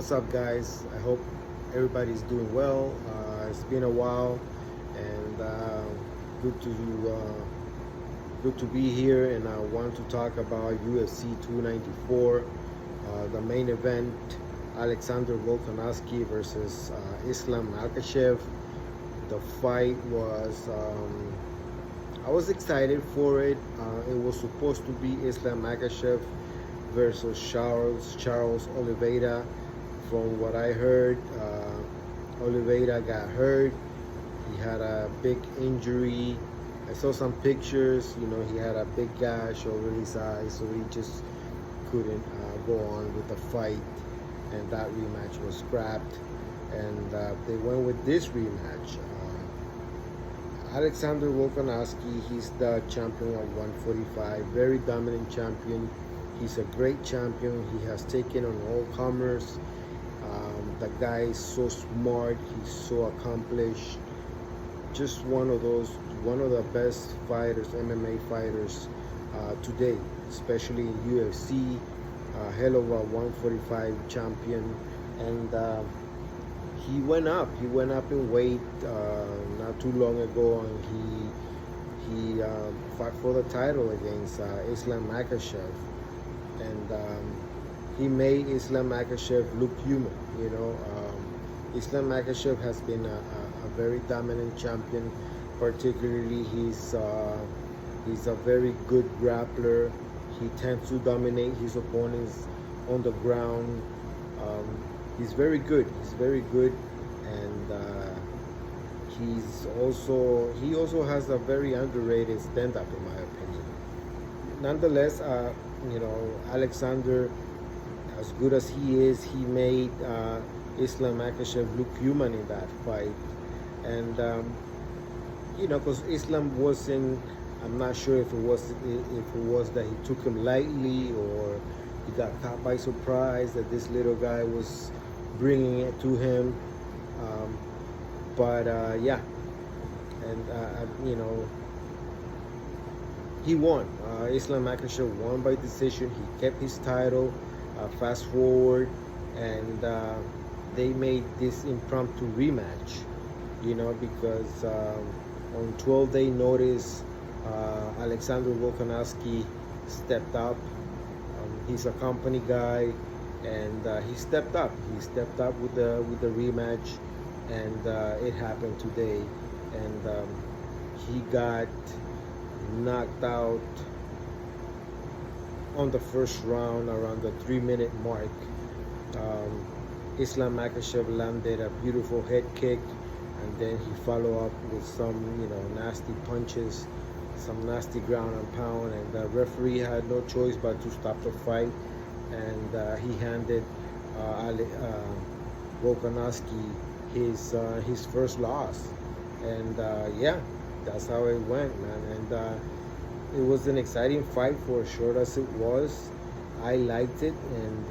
What's up, guys? I hope everybody's doing well. It's been a while, and good to good to be here. And I want to talk about UFC 294, the main event: Alexander Volkanovsky versus Islam Makhachev. The fight was. I was excited for it. It was supposed to be Islam Makhachev versus Charles Oliveira. From what I heard, Oliveira got hurt. He had a big injury. I saw some pictures. He had a big gash over his eye, so he just couldn't go on with the fight, and that rematch was scrapped. And they went with this rematch. Alexander Volkanovsky, he's the champion at 145, very dominant champion. He's a great champion. He has taken on all comers. The guy is so smart. He's so accomplished. Just one of the best fighters, MMA fighters today, especially in UFC. Hell of a 145 champion, and he went up. He went up in weight not too long ago, and he fought for the title against Islam Makhachev, and he made Islam Makhachev look human. Islam Makhachev has been a very dominant champion. Particularly, he's a very good grappler. He tends to dominate his opponents on the ground. He's very good. He's very good, and he also has a very underrated stand-up, in my opinion. Nonetheless, Alexander, as good as he is, he made Islam Makhachev look human in that fight, and because Islam wasn't. I'm not sure if it was that he took him lightly, or he got caught by surprise that this little guy was bringing it to him. Yeah, and he won. Islam Makhachev won by decision. He kept his title. Fast forward, and they made this impromptu rematch. Because on 12-day notice, Alexander Volkanovsky stepped up. He's a company guy, and he stepped up. He stepped up with the rematch, and it happened today. And he got knocked out on the first round around the 3-minute mark. Islam Makhachev landed a beautiful head kick, and then he followed up with some nasty punches, some nasty ground and pound, and the referee had no choice but to stop the fight, and he handed Volkanovsky his first loss. And yeah, that's how it went, man. And it was an exciting fight for as short as it was. I liked it, and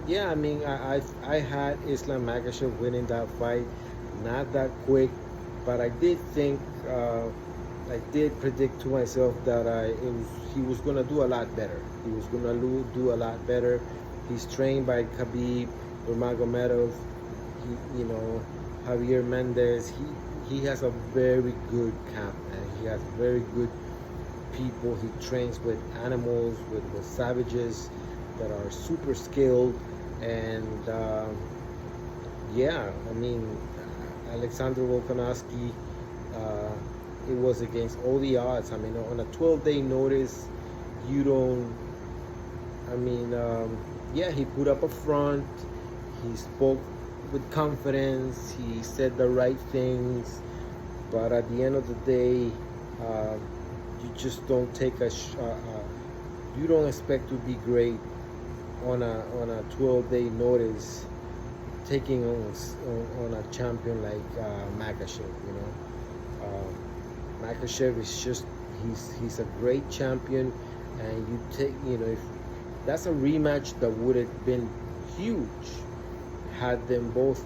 yeah, I mean, I had Islam Makhachev winning that fight, not that quick, but I did think, I did predict to myself that he was gonna do a lot better. He was gonna do a lot better. He's trained by Khabib, Nurmagomedov, Javier Mendez. He has a very good camp, and he has very good people. He trains with animals, with savages that are super skilled, and yeah, I mean, Alexander Volkanovsky, it was against all the odds. I mean, on a 12-day notice, you don't. I mean, yeah, he put up a front. He spoke with confidence. He said the right things, but at the end of the day, you just don't take you don't expect to be great on a 12-day notice, taking on a champion like Makhachev. Makhachev is just he's a great champion, and you take if that's a rematch that would have been huge had them both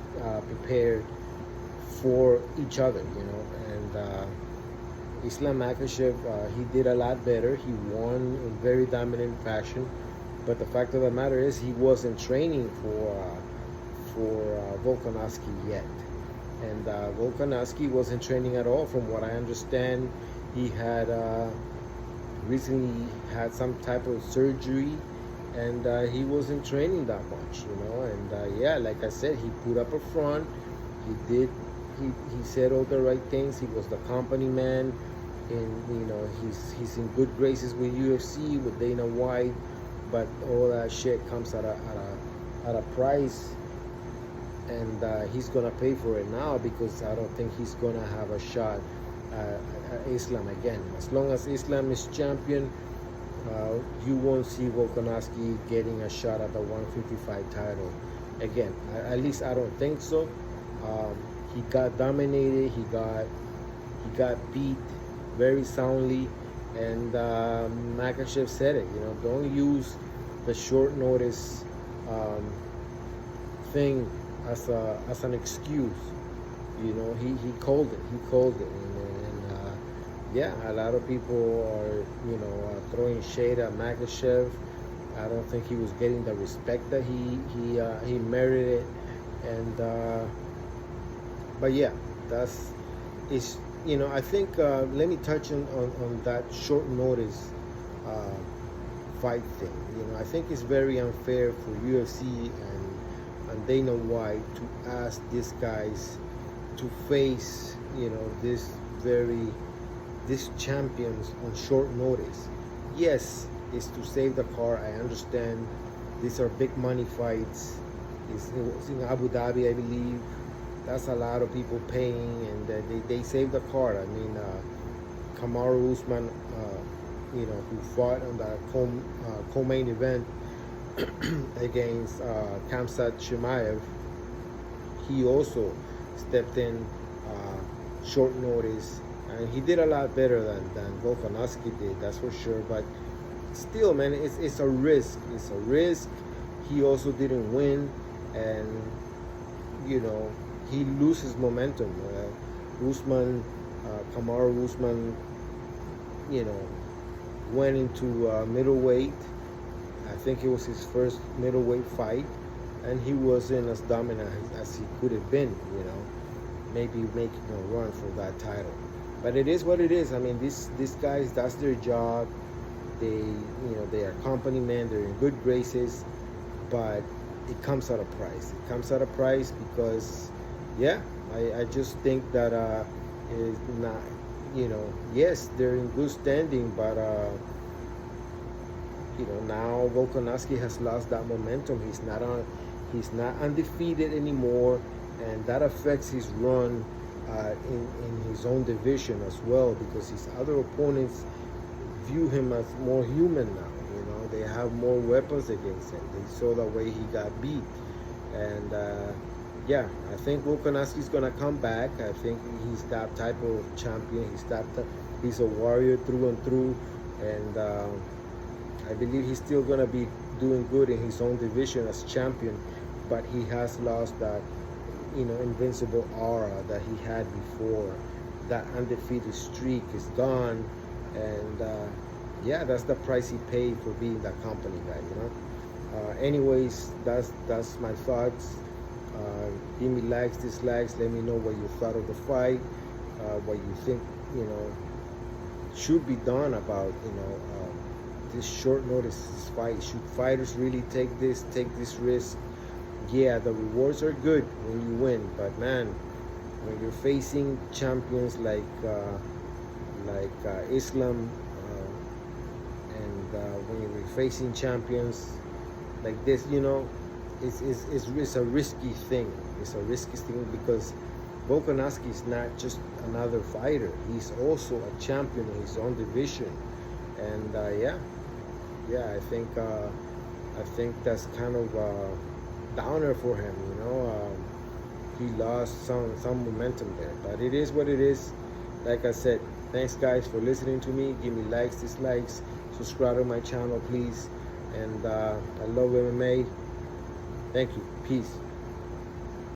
prepared for each other, and Islam Makhachev, he did a lot better. He won in very dominant fashion. But the fact of the matter is, he wasn't training for Volkanovsky yet, and Volkanovsky wasn't training at all. From what I understand, he had recently had some type of surgery, and he wasn't training that much, And yeah, like I said, he put up a front. He did. He said all the right things. He was the company man, and he's in good graces with UFC, with Dana White. But all that shit comes at a price, and he's gonna pay for it now, because I don't think he's gonna have a shot at Islam again. As long as Islam is champion, you won't see Volkanovski getting a shot at the 155 title again. At least I don't think so. He got dominated. He got beat very soundly. And Makhachev said it, don't use the short notice thing as an excuse. He called it. And yeah, a lot of people are throwing shade at Makhachev. I don't think he was getting the respect that he merited. And but yeah, it's. I think, let me touch on that short notice fight thing. I think it's very unfair for UFC and Dana White to ask these guys to face, these champions on short notice. Yes, it's to save the car. I understand. These are big money fights. It was in Abu Dhabi, I believe. That's a lot of people paying, and they saved the card. I mean, Kamaru Usman, who fought on the co-main event against Khamzat Chimaev, he also stepped in short notice, and he did a lot better than Volkanovski did, that's for sure. But still, man, it's a risk. It's a risk. He also didn't win, and he loses momentum. Kamaru Usman, went into middleweight. I think it was his first middleweight fight, and he wasn't as dominant as he could have been. Maybe making a run for that title. But it is what it is. I mean, these guys, that's their job. They are company men. They're in good graces, but it comes at a price. It comes at a price because. Yeah, I just think that is not, yes, they're in good standing, but now Volkanovski has lost that momentum. He's not undefeated anymore, and that affects his run in his own division as well, because his other opponents view him as more human now. They have more weapons against him. They saw the way he got beat, and. Yeah, I think Volkanovski's gonna come back. I think he's that type of champion. He's a warrior through and through, and I believe he's still gonna be doing good in his own division as champion. But he has lost that, invincible aura that he had before. That undefeated streak is gone, and yeah, that's the price he paid for being that company guy. Anyways, that's my thoughts. Give me likes, dislikes. Let me know what you thought of the fight, what you think should be done about this short notice fight. Should fighters really take this risk? Yeah, the rewards are good when you win, but man, when you're facing champions like Islam, and when you're facing champions like this, it's a risky thing. It's a risky thing because Volkanovski is not just another fighter. He's also a champion in his own division, and I think that's kind of a downer for him. He lost some momentum there, but it is what it is. Like I said, thanks guys for listening to me. Give me likes, dislikes, subscribe to my channel, please. And I love MMA. Thank you. Peace.